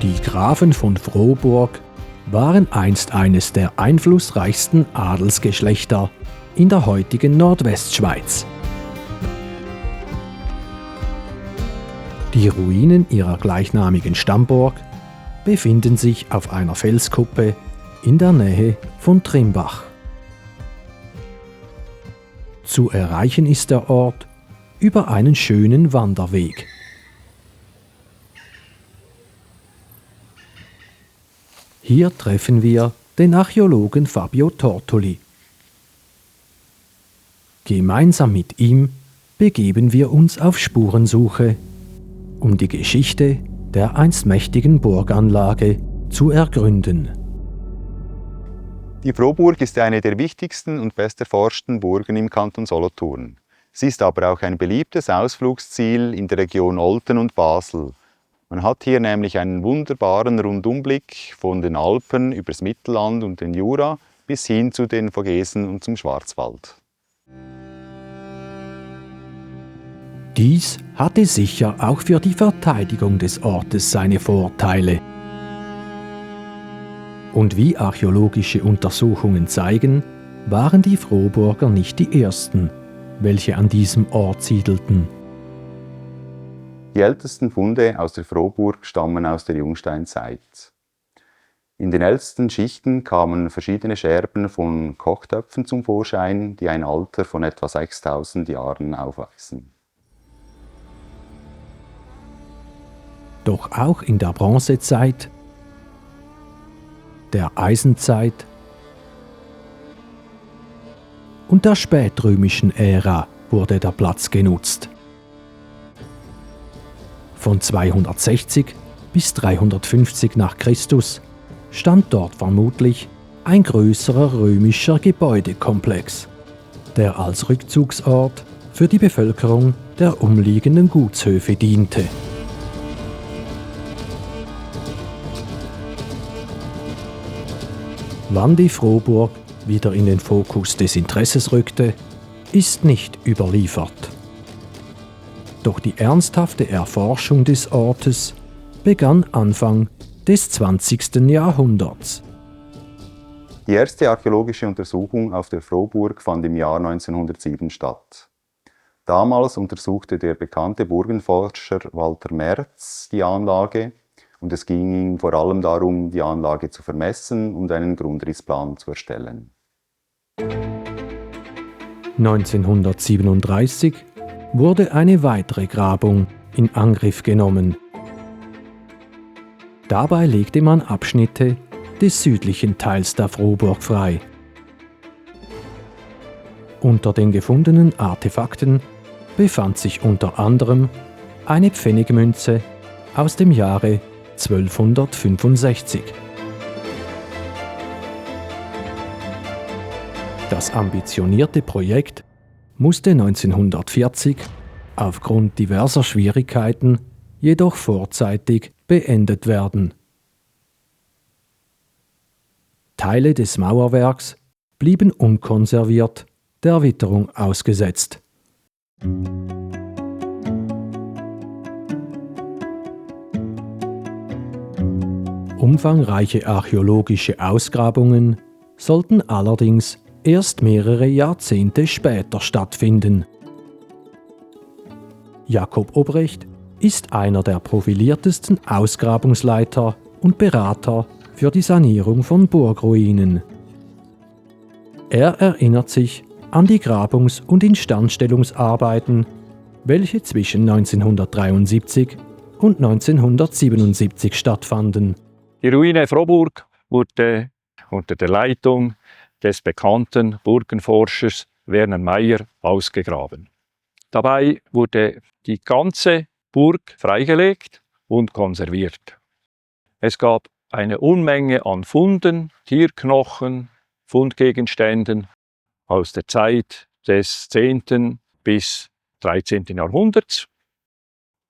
Die Grafen von Frohburg waren einst eines der einflussreichsten Adelsgeschlechter in der heutigen Nordwestschweiz. Die Ruinen ihrer gleichnamigen Stammburg befinden sich auf einer Felskuppe in der Nähe von Trimbach. Zu erreichen ist der Ort über einen schönen Wanderweg. Hier treffen wir den Archäologen Fabio Tortoli. Gemeinsam mit ihm begeben wir uns auf Spurensuche, um die Geschichte der einst mächtigen Burganlage zu ergründen. Die Frohburg ist eine der wichtigsten und besterforschten Burgen im Kanton Solothurn. Sie ist aber auch ein beliebtes Ausflugsziel in der Region Olten und Basel. Man hat hier nämlich einen wunderbaren Rundumblick von den Alpen übers Mittelland und den Jura bis hin zu den Vogesen und zum Schwarzwald. Dies hatte sicher auch für die Verteidigung des Ortes seine Vorteile. Und wie archäologische Untersuchungen zeigen, waren die Frohburger nicht die ersten, welche an diesem Ort siedelten. Die ältesten Funde aus der Frohburg stammen aus der Jungsteinzeit. In den ältesten Schichten kamen verschiedene Scherben von Kochtöpfen zum Vorschein, die ein Alter von etwa 6000 Jahren aufweisen. Doch auch in der Bronzezeit, der Eisenzeit und der spätrömischen Ära wurde der Platz genutzt. Von 260 bis 350 nach Christus stand dort vermutlich ein größerer römischer Gebäudekomplex, der als Rückzugsort für die Bevölkerung der umliegenden Gutshöfe diente. Wann die Frohburg wieder in den Fokus des Interesses rückte, ist nicht überliefert. Doch die ernsthafte Erforschung des Ortes begann Anfang des 20. Jahrhunderts. Die erste archäologische Untersuchung auf der Frohburg fand im Jahr 1907 statt. Damals untersuchte der bekannte Burgenforscher Walter Merz die Anlage und es ging ihm vor allem darum, die Anlage zu vermessen und einen Grundrissplan zu erstellen. 1937 wurde eine weitere Grabung in Angriff genommen. Dabei legte man Abschnitte des südlichen Teils der Frohburg frei. Unter den gefundenen Artefakten befand sich unter anderem eine Pfennigmünze aus dem Jahre 1265. Das ambitionierte Projekt musste 1940 aufgrund diverser Schwierigkeiten jedoch vorzeitig beendet werden. Teile des Mauerwerks blieben unkonserviert der Witterung ausgesetzt. Umfangreiche archäologische Ausgrabungen sollten allerdings erst mehrere Jahrzehnte später stattfinden. Jakob Obrecht ist einer der profiliertesten Ausgrabungsleiter und Berater für die Sanierung von Burgruinen. Er erinnert sich an die Grabungs- und Instandstellungsarbeiten, welche zwischen 1973 und 1977 stattfanden. Die Ruine Frohburg wurde unter der Leitung des bekannten Burgenforschers Werner Meyer ausgegraben. Dabei wurde die ganze Burg freigelegt und konserviert. Es gab eine Unmenge an Funden, Tierknochen, Fundgegenständen aus der Zeit des 10. bis 13. Jahrhunderts.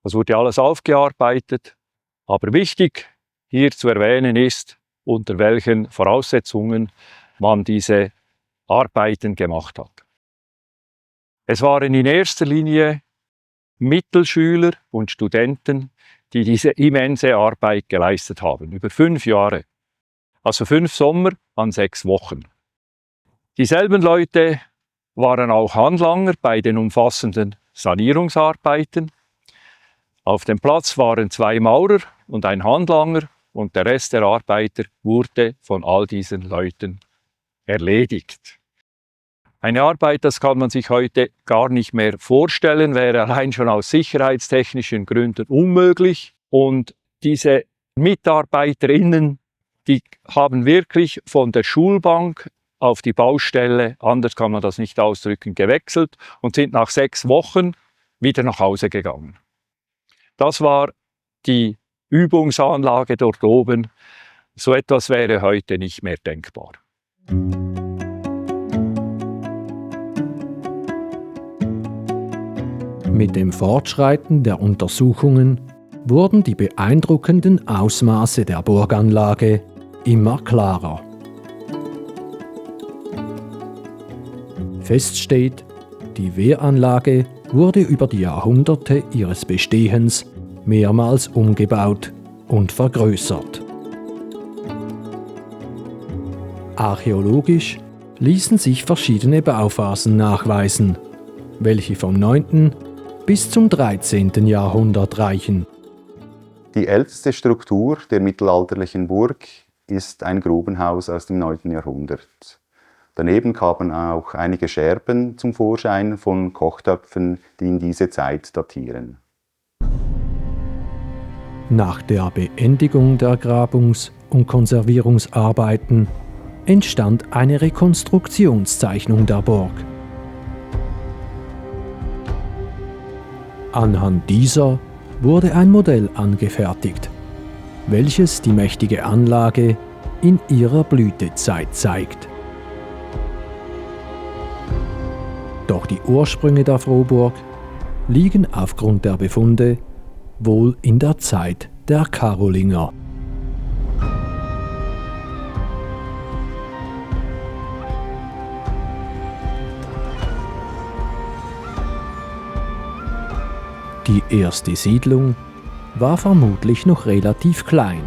Das wurde alles aufgearbeitet, aber wichtig hier zu erwähnen ist, unter welchen Voraussetzungen man diese Arbeiten gemacht hat. Es waren in erster Linie Mittelschüler und Studenten, die diese immense Arbeit geleistet haben, über 5 Jahre. Also 5 Sommer an 6 Wochen. Dieselben Leute waren auch Handlanger bei den umfassenden Sanierungsarbeiten. Auf dem Platz waren 2 Maurer und ein Handlanger und der Rest der Arbeiter wurde von all diesen Leuten erledigt. Eine Arbeit, das kann man sich heute gar nicht mehr vorstellen, wäre allein schon aus sicherheitstechnischen Gründen unmöglich. Und diese MitarbeiterInnen, die haben wirklich von der Schulbank auf die Baustelle, anders kann man das nicht ausdrücken, gewechselt und sind nach 6 Wochen wieder nach Hause gegangen. Das war die Übungsanlage dort oben. So etwas wäre heute nicht mehr denkbar. Mit dem Fortschreiten der Untersuchungen wurden die beeindruckenden Ausmaße der Burganlage immer klarer. Fest steht, die Wehranlage wurde über die Jahrhunderte ihres Bestehens mehrmals umgebaut und vergrößert. Archäologisch ließen sich verschiedene Bauphasen nachweisen, welche vom 9. bis zum 13. Jahrhundert reichen. Die älteste Struktur der mittelalterlichen Burg ist ein Grubenhaus aus dem 9. Jahrhundert. Daneben kamen auch einige Scherben zum Vorschein von Kochtöpfen, die in diese Zeit datieren. Nach der Beendigung der Grabungs- und Konservierungsarbeiten entstand eine Rekonstruktionszeichnung der Burg. Anhand dieser wurde ein Modell angefertigt, welches die mächtige Anlage in ihrer Blütezeit zeigt. Doch die Ursprünge der Frohburg liegen aufgrund der Befunde wohl in der Zeit der Karolinger. Die erste Siedlung war vermutlich noch relativ klein.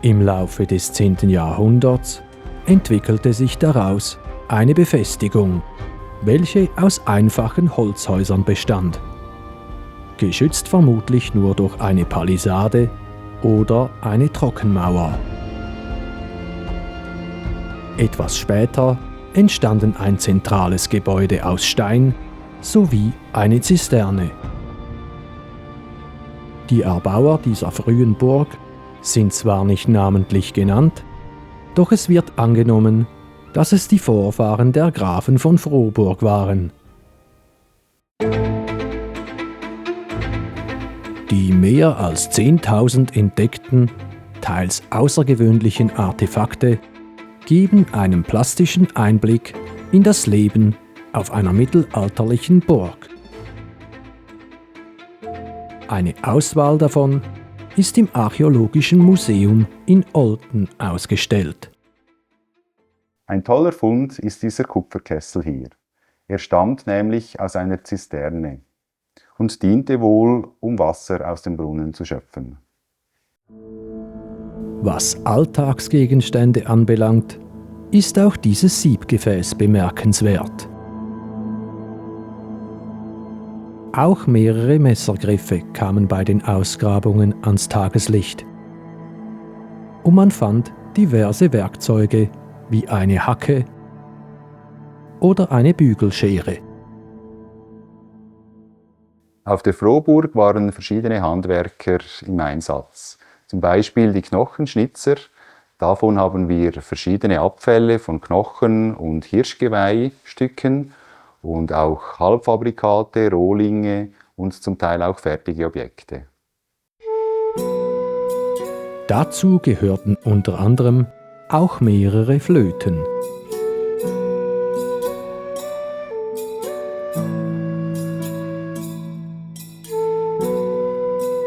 Im Laufe des 10. Jahrhunderts entwickelte sich daraus eine Befestigung, welche aus einfachen Holzhäusern bestand, geschützt vermutlich nur durch eine Palisade oder eine Trockenmauer. Etwas später entstanden ein zentrales Gebäude aus Stein sowie eine Zisterne. Die Erbauer dieser frühen Burg sind zwar nicht namentlich genannt, doch es wird angenommen, dass es die Vorfahren der Grafen von Frohburg waren. Die mehr als 10.000 entdeckten, teils außergewöhnlichen Artefakte geben einen plastischen Einblick in das Leben auf einer mittelalterlichen Burg. Eine Auswahl davon ist im Archäologischen Museum in Olten ausgestellt. Ein toller Fund ist dieser Kupferkessel hier. Er stammt nämlich aus einer Zisterne und diente wohl, um Wasser aus dem Brunnen zu schöpfen. Was Alltagsgegenstände anbelangt, ist auch dieses Siebgefäß bemerkenswert. Auch mehrere Messergriffe kamen bei den Ausgrabungen ans Tageslicht. Und man fand diverse Werkzeuge wie eine Hacke oder eine Bügelschere. Auf der Frohburg waren verschiedene Handwerker im Einsatz. Zum Beispiel die Knochenschnitzer. Davon haben wir verschiedene Abfälle von Knochen und Hirschgeweihstücken und auch Halbfabrikate, Rohlinge und zum Teil auch fertige Objekte. Dazu gehörten unter anderem auch mehrere Flöten.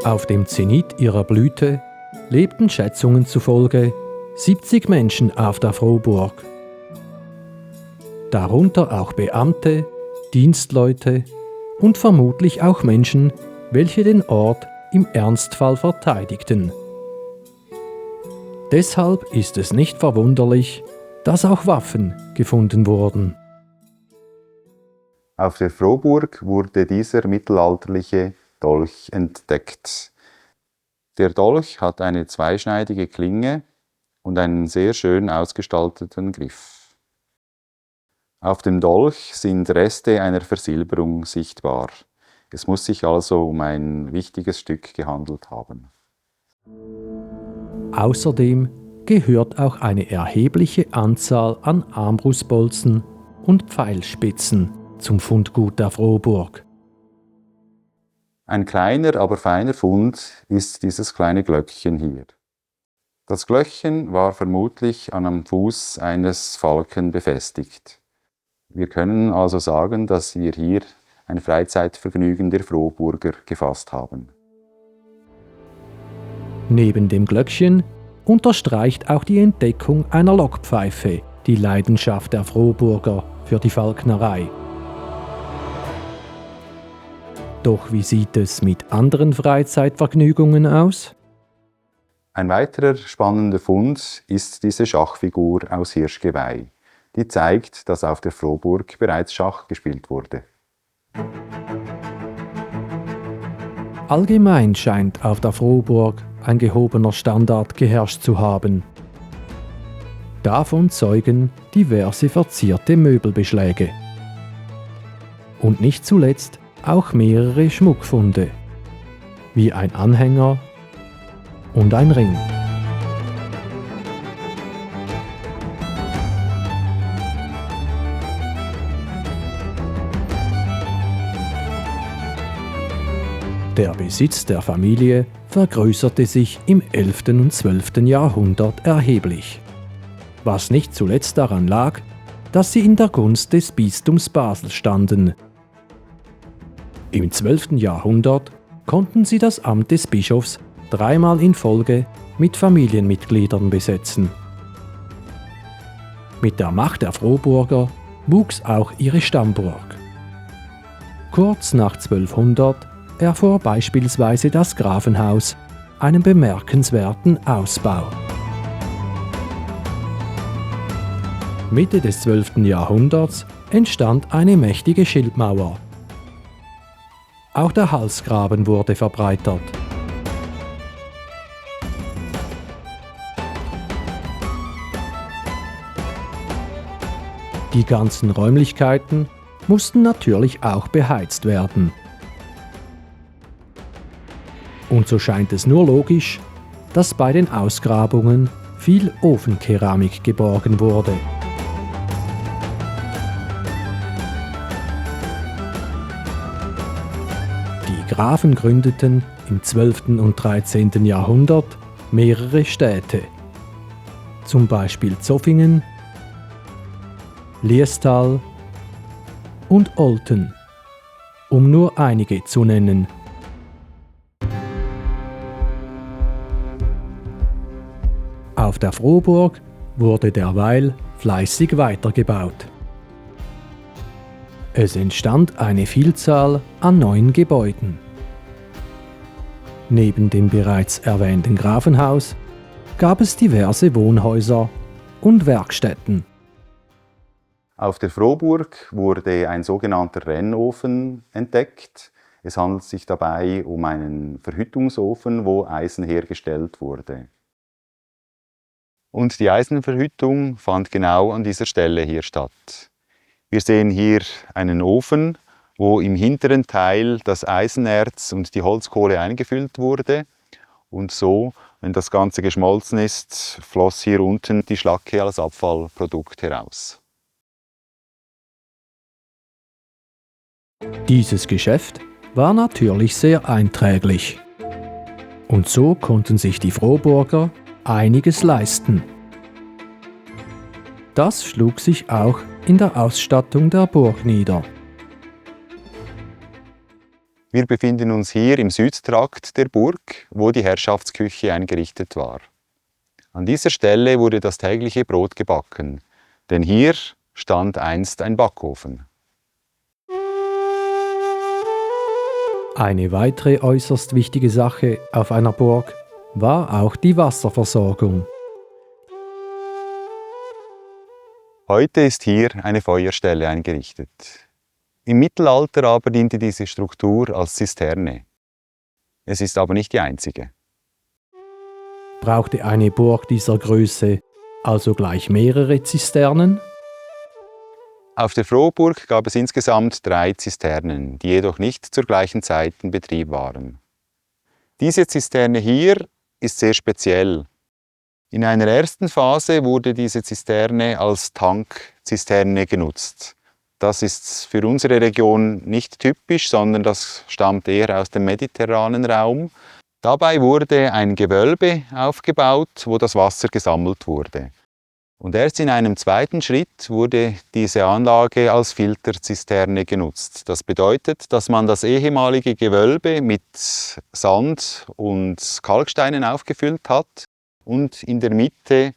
Auf dem Zenit ihrer Blüte lebten Schätzungen zufolge 70 Menschen auf der Frohburg. Darunter auch Beamte, Dienstleute und vermutlich auch Menschen, welche den Ort im Ernstfall verteidigten. Deshalb ist es nicht verwunderlich, dass auch Waffen gefunden wurden. Auf der Frohburg wurde dieser mittelalterliche Dolch entdeckt. Der Dolch hat eine zweischneidige Klinge und einen sehr schön ausgestalteten Griff. Auf dem Dolch sind Reste einer Versilberung sichtbar. Es muss sich also um ein wichtiges Stück gehandelt haben. Außerdem gehört auch eine erhebliche Anzahl an Armbrustbolzen und Pfeilspitzen zum Fundgut der Frohburg. Ein kleiner, aber feiner Fund ist dieses kleine Glöckchen hier. Das Glöckchen war vermutlich am Fuß eines Falken befestigt. Wir können also sagen, dass wir hier ein Freizeitvergnügen der Frohburger gefasst haben. Neben dem Glöckchen unterstreicht auch die Entdeckung einer Lockpfeife die Leidenschaft der Frohburger für die Falknerei. Doch wie sieht es mit anderen Freizeitvergnügungen aus? Ein weiterer spannender Fund ist diese Schachfigur aus Hirschgeweih. Die zeigt, dass auf der Frohburg bereits Schach gespielt wurde. Allgemein scheint auf der Frohburg ein gehobener Standard geherrscht zu haben. Davon zeugen diverse verzierte Möbelbeschläge. Und nicht zuletzt auch mehrere Schmuckfunde, wie ein Anhänger und ein Ring. Der Besitz der Familie vergrößerte sich im 11. und 12. Jahrhundert erheblich, was nicht zuletzt daran lag, dass sie in der Gunst des Bistums Basel standen. Im 12. Jahrhundert konnten sie das Amt des Bischofs dreimal in Folge mit Familienmitgliedern besetzen. Mit der Macht der Frohburger wuchs auch ihre Stammburg. Kurz nach 1200 erfuhr beispielsweise das Grafenhaus einen bemerkenswerten Ausbau. Mitte des 12. Jahrhunderts entstand eine mächtige Schildmauer. Auch der Halsgraben wurde verbreitert. Die ganzen Räumlichkeiten mussten natürlich auch beheizt werden. Und so scheint es nur logisch, dass bei den Ausgrabungen viel Ofenkeramik geborgen wurde. Die Grafen gründeten im 12. und 13. Jahrhundert mehrere Städte, zum Beispiel Zoffingen, Liestal und Olten, um nur einige zu nennen. Auf der Frohburg wurde derweil fleißig weitergebaut. Es entstand eine Vielzahl an neuen Gebäuden. Neben dem bereits erwähnten Grafenhaus gab es diverse Wohnhäuser und Werkstätten. Auf der Frohburg wurde ein sogenannter Rennofen entdeckt. Es handelt sich dabei um einen Verhüttungsofen, wo Eisen hergestellt wurde. Und die Eisenverhüttung fand genau an dieser Stelle hier statt. Wir sehen hier einen Ofen, wo im hinteren Teil das Eisenerz und die Holzkohle eingefüllt wurde. Und so, wenn das Ganze geschmolzen ist, floss hier unten die Schlacke als Abfallprodukt heraus. Dieses Geschäft war natürlich sehr einträglich. Und so konnten sich die Frohburger einiges leisten. Das schlug sich auch in der Ausstattung der Burg nieder. Wir befinden uns hier im Südtrakt der Burg, wo die Herrschaftsküche eingerichtet war. An dieser Stelle wurde das tägliche Brot gebacken, denn hier stand einst ein Backofen. Eine weitere äußerst wichtige Sache auf einer Burg war auch die Wasserversorgung. Heute ist hier eine Feuerstelle eingerichtet. Im Mittelalter aber diente diese Struktur als Zisterne. Es ist aber nicht die einzige. Brauchte eine Burg dieser Größe also gleich mehrere Zisternen? Auf der Frohburg gab es insgesamt 3 Zisternen, die jedoch nicht zur gleichen Zeit in Betrieb waren. Diese Zisterne hier ist sehr speziell. In einer ersten Phase wurde diese Zisterne als Tankzisterne genutzt. Das ist für unsere Region nicht typisch, sondern das stammt eher aus dem mediterranen Raum. Dabei wurde ein Gewölbe aufgebaut, wo das Wasser gesammelt wurde. Und erst in einem zweiten Schritt wurde diese Anlage als Filterzisterne genutzt. Das bedeutet, dass man das ehemalige Gewölbe mit Sand und Kalksteinen aufgefüllt hat und in der Mitte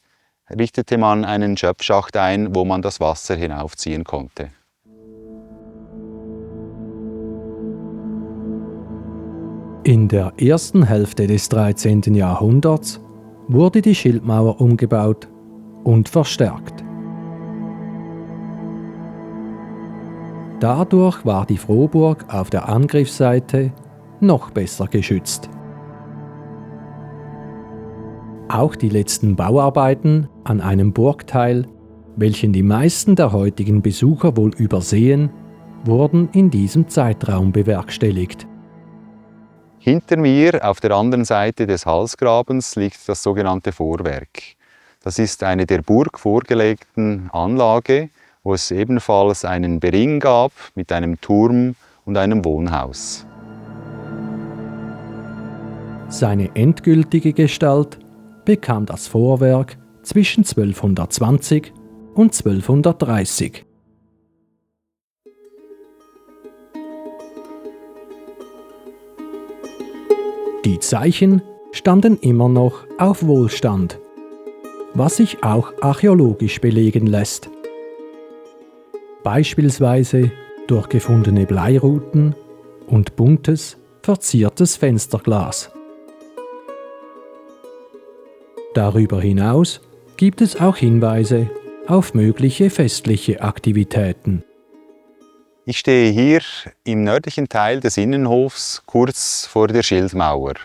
richtete man einen Schöpfschacht ein, wo man das Wasser hinaufziehen konnte. In der ersten Hälfte des 13. Jahrhunderts wurde die Schildmauer umgebaut und verstärkt. Dadurch war die Frohburg auf der Angriffsseite noch besser geschützt. Auch die letzten Bauarbeiten an einem Burgteil, welchen die meisten der heutigen Besucher wohl übersehen, wurden in diesem Zeitraum bewerkstelligt. Hinter mir auf der anderen Seite des Halsgrabens liegt das sogenannte Vorwerk. Das ist eine der Burg vorgelegten Anlage, wo es ebenfalls einen Bering gab mit einem Turm und einem Wohnhaus. Seine endgültige Gestalt bekam das Vorwerk zwischen 1220 und 1230. Die Zeichen standen immer noch auf Wohlstand, was sich auch archäologisch belegen lässt. Beispielsweise durch gefundene Bleiruten und buntes, verziertes Fensterglas. Darüber hinaus gibt es auch Hinweise auf mögliche festliche Aktivitäten. Ich stehe hier im nördlichen Teil des Innenhofs kurz vor der Schildmauer.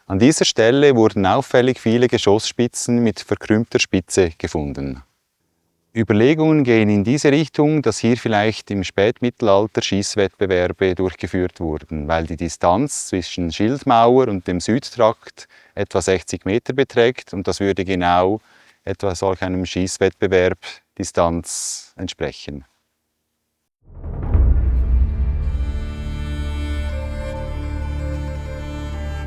An dieser Stelle wurden auffällig viele Geschossspitzen mit verkrümmter Spitze gefunden. Überlegungen gehen in diese Richtung, dass hier vielleicht im Spätmittelalter Schießwettbewerbe durchgeführt wurden, weil die Distanz zwischen Schildmauer und dem Südtrakt etwa 60 Meter beträgt und das würde genau etwa solch einem Schießwettbewerb Distanz entsprechen.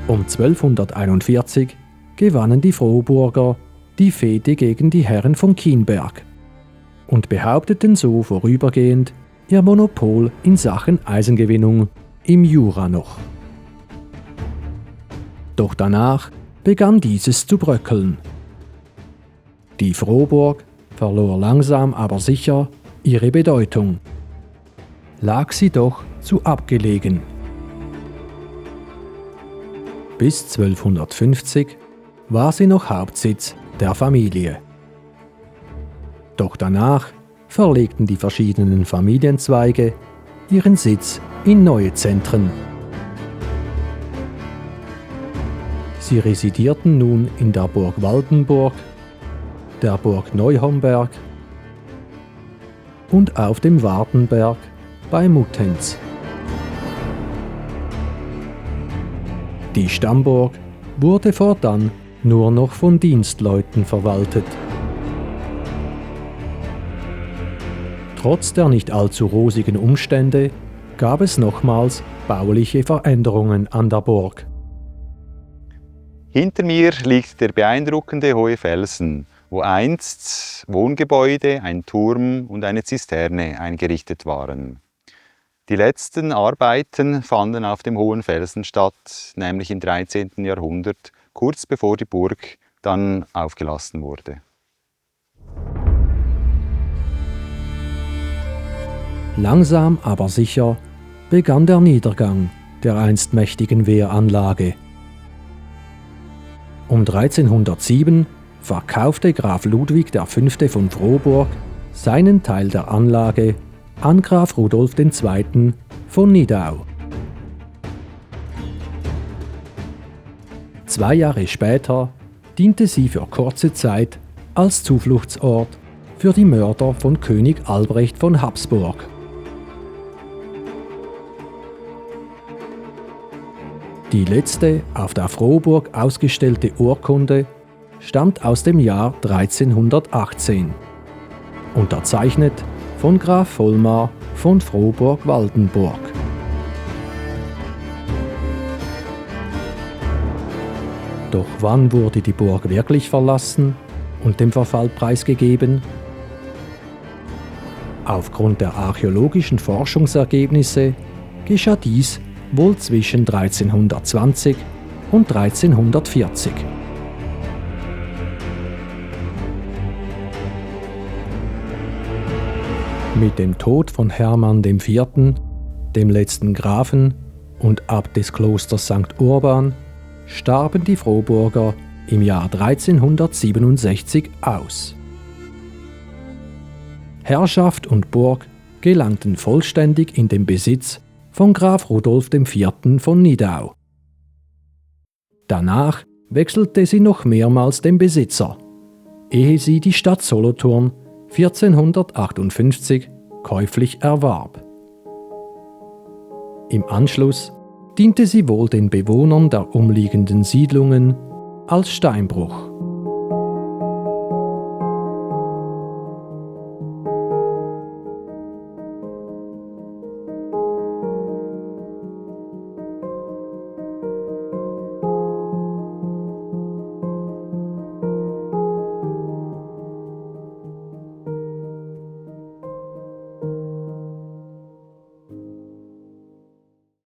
Um 1241 gewannen die Frohburger die Fehde gegen die Herren von Kienberg und behaupteten so vorübergehend ihr Monopol in Sachen Eisengewinnung im Jura noch. Doch danach begann dieses zu bröckeln. Die Frohburg verlor langsam aber sicher ihre Bedeutung. Lag sie doch zu abgelegen. Bis 1250 war sie noch Hauptsitz der Familie. Doch danach verlegten die verschiedenen Familienzweige ihren Sitz in neue Zentren. Sie residierten nun in der Burg Waldenburg, der Burg Neuhomberg und auf dem Wartenberg bei Muttenz. Die Stammburg wurde fortan nur noch von Dienstleuten verwaltet. Trotz der nicht allzu rosigen Umstände gab es nochmals bauliche Veränderungen an der Burg. Hinter mir liegt der beeindruckende Hohe Felsen, wo einst Wohngebäude, ein Turm und eine Zisterne eingerichtet waren. Die letzten Arbeiten fanden auf dem Hohen Felsen statt, nämlich im 13. Jahrhundert, kurz bevor die Burg dann aufgelassen wurde. Langsam aber sicher begann der Niedergang der einst mächtigen Wehranlage. Um 1307 verkaufte Graf Ludwig V. von Frohburg seinen Teil der Anlage an Graf Rudolf II. Von Nidau. 2 Jahre später diente sie für kurze Zeit als Zufluchtsort für die Mörder von König Albrecht von Habsburg. Die letzte auf der Frohburg ausgestellte Urkunde stammt aus dem Jahr 1318, unterzeichnet von Graf Vollmar von Frohburg-Waldenburg. Doch wann wurde die Burg wirklich verlassen und dem Verfall preisgegeben? Aufgrund der archäologischen Forschungsergebnisse geschah dies wohl zwischen 1320 und 1340. Mit dem Tod von Hermann IV., dem letzten Grafen und Abt des Klosters St. Urban, starben die Frohburger im Jahr 1367 aus. Herrschaft und Burg gelangten vollständig in den Besitz von Graf Rudolf IV. Von Nidau. Danach wechselte sie noch mehrmals den Besitzer, ehe sie die Stadt Solothurn 1458 käuflich erwarb. Im Anschluss diente sie wohl den Bewohnern der umliegenden Siedlungen als Steinbruch.